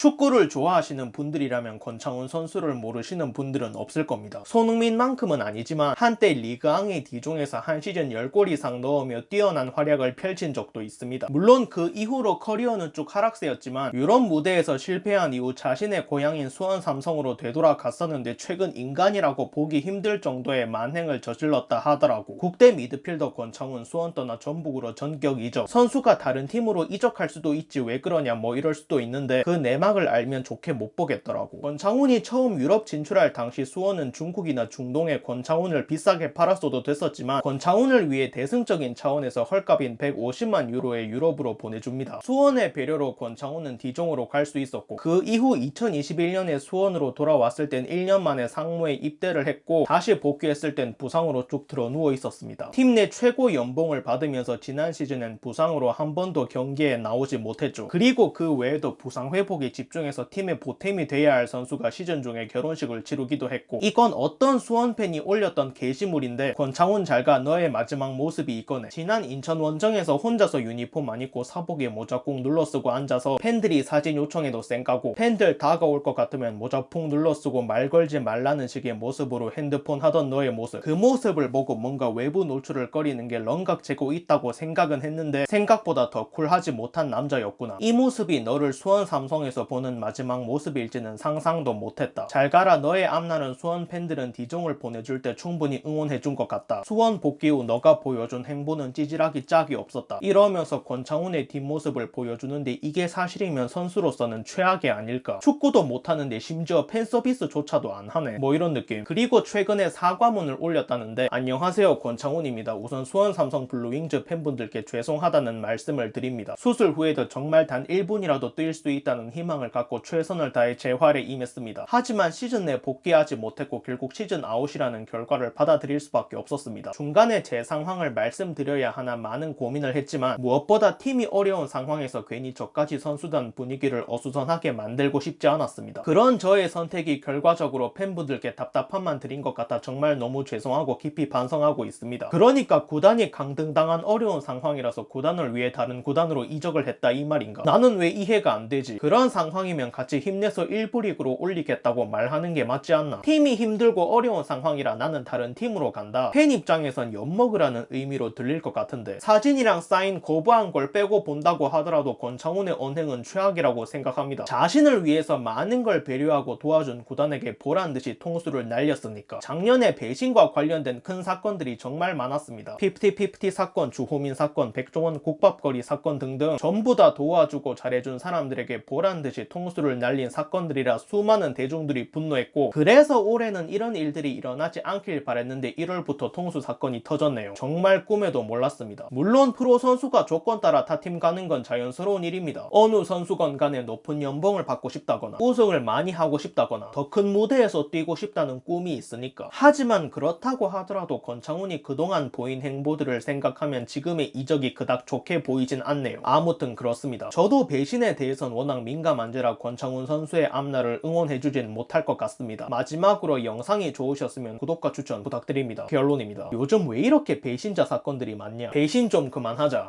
축구를 좋아하시는 분들이라면 권창훈 선수를 모르시는 분들은 없을 겁니다. 손흥민만큼은 아니지만 한때 리그앙의 D종에서 한 시즌 10골 이상 넣으며 뛰어난 활약을 펼친 적도 있습니다. 물론 그 이후로 커리어는 쭉 하락세였지만 유럽 무대에서 실패한 이후 자신의 고향인 수원 삼성으로 되돌아갔었는데 최근 인간이라고 보기 힘들 정도의 만행을 저질렀다 하더라고. 국대 미드필더 권창훈 수원 떠나 전북으로 전격 이적. 선수가 다른 팀으로 이적할 수도 있지 왜 그러냐 뭐 이럴 수도 있는데 그 내막을 알면 좋게 못 보겠더라고. 권창훈이 처음 유럽 진출할 당시 수원은 중국이나 중동에 권창훈을 비싸게 팔았어도 됐었지만 권창훈을 위해 대승적인 차원에서 헐값인 150만 유로의 유럽으로 보내줍니다. 수원의 배려로 권창훈은 D종으로 갈 수 있었고 그 이후 2021년에 수원으로 돌아왔을 땐 1년 만에 상무에 입대를 했고 다시 복귀했을 땐 부상으로 쭉 들어 누워 있었습니다. 팀 내 최고 연봉을 받으면서 지난 시즌엔 부상으로 한 번도 경기에 나오지 못했죠. 그리고 그 외에도 부상 회복에 집중해서 팀의 보탬이 돼야 할 선수가 시즌 중에 결혼식을 치르기도 했고 이건 어떤 수원 팬이 올렸던 게시물인데 권창훈 잘가 너의 마지막 모습이 이거네. 지난 인천 원정에서 혼자서 유니폼 안 입고 사복에 모자 꾹 눌러쓰고 앉아서 팬들이 사진 요청해도 쌩까고 팬들 다가올 것 같으면 모자 푹 눌러쓰고 말 걸지 말라는 식의 모습으로 핸드폰 하던 너의 모습. 그 모습을 보고 뭔가 외부 노출을 꺼리는 게 런각재고 있다고 생각은 했는데 생각보다 더 쿨하지 못한 남자였구나. 이 모습이 너를 수원 삼성에서 보는 마지막 모습일지는 상상도 못했다. 잘 가라 너의 앞날은. 수원 팬들은 D종을 보내줄 때 충분히 응원해준 것 같다. 수원 복귀 후 너가 보여준 행보는 찌질하기 짝이 없었다. 이러면서 권창훈의 뒷모습을 보여주는데 이게 사실이면 선수로서는 최악이 아닐까. 축구도 못하는데 심지어 팬서비스조차도 안 하네 뭐 이런 느낌. 그리고 최근에 사과문을 올렸다는데 안녕하세요 권창훈입니다. 우선 수원 삼성 블루윙즈 팬분들께 죄송하다는 말씀을 드립니다. 수술 후에도 정말 단 1분이라도 뛸 수 있다는 희망을 갖고 최선을 다해 재활에 임했습니다. 하지만 시즌 내 복귀하지 못했고 결국 시즌 아웃이라는 결과를 받아들일 수밖에 없었습니다. 중간에 제 상황을 말씀드려야 하나 많은 고민을 했지만 무엇보다 팀이 어려운 상황에서 괜히 저까지 선수단 분위기를 어수선하게 만들고 싶지 않았습니다. 그런 저의 선택이 결과적으로 팬분들께 답답함만 드린 것 같아 정말 너무 죄송하고 깊이 반성하고 있습니다. 그러니까 구단이 강등당한 어려운 상황이라서 구단을 위해 다른 구단으로 이적을 했다 이 말인가? 나는 왜 이해가 안 되지? 그런 상황이면 같이 힘내서 1부 리그로 올리겠다고 말하는 게 맞지 않나? 팀이 힘들고 어려운 상황이라 나는 다른 팀으로 간다. 팬 입장에선 엿먹으라는 의미로 들릴 것 같은데 사진이랑 사인 거부한 걸 빼고 본다고 하더라도 권창훈의 언행은 최악이라고 생각합니다. 자신을 위해서 많은 걸 배려하고 도와준 구단에게 보란듯이 통수를 날렸으니까. 작년에 배신과 관련된 큰 사건들이 정말 많았습니다. 50-50 사건, 주호민 사건, 백종원 국밥거리 사건 등등 전부 다 도와주고 잘해준 사람들에게 보란듯이 통수를 날린 사건들이라 수많은 대중들이 분노했고 그래서 올해는 이런 일들이 일어나지 않길 바랬는데 1월부터 통수 사건이 터졌네요. 정말 꿈에도 몰랐습니다. 물론 프로 선수가 조건 따라 타 팀 가는 건 자연스러운 일입니다. 어느 선수건 간에 높은 연봉을 받고 싶다거나 우승을 많이 하고 싶다거나 더 큰 무대에서 뛰고 싶다는 꿈이 있으니까. 하지만 그렇다고 하더라도 권창훈이 그동안 보인 행보들을 생각하면 지금의 이적이 그닥 좋게 보이진 않네요. 아무튼 그렇습니다. 저도 배신에 대해선 워낙 민감한지라 권창훈 선수의 앞날을 응원해주진 못할 것 같습니다. 마지막으로 영상이 좋으셨으면 구독과 추천 부탁드립니다. 결론입니다. 요즘 왜 이렇게 배신자 사건들이 많냐? 배신 좀 그만하자.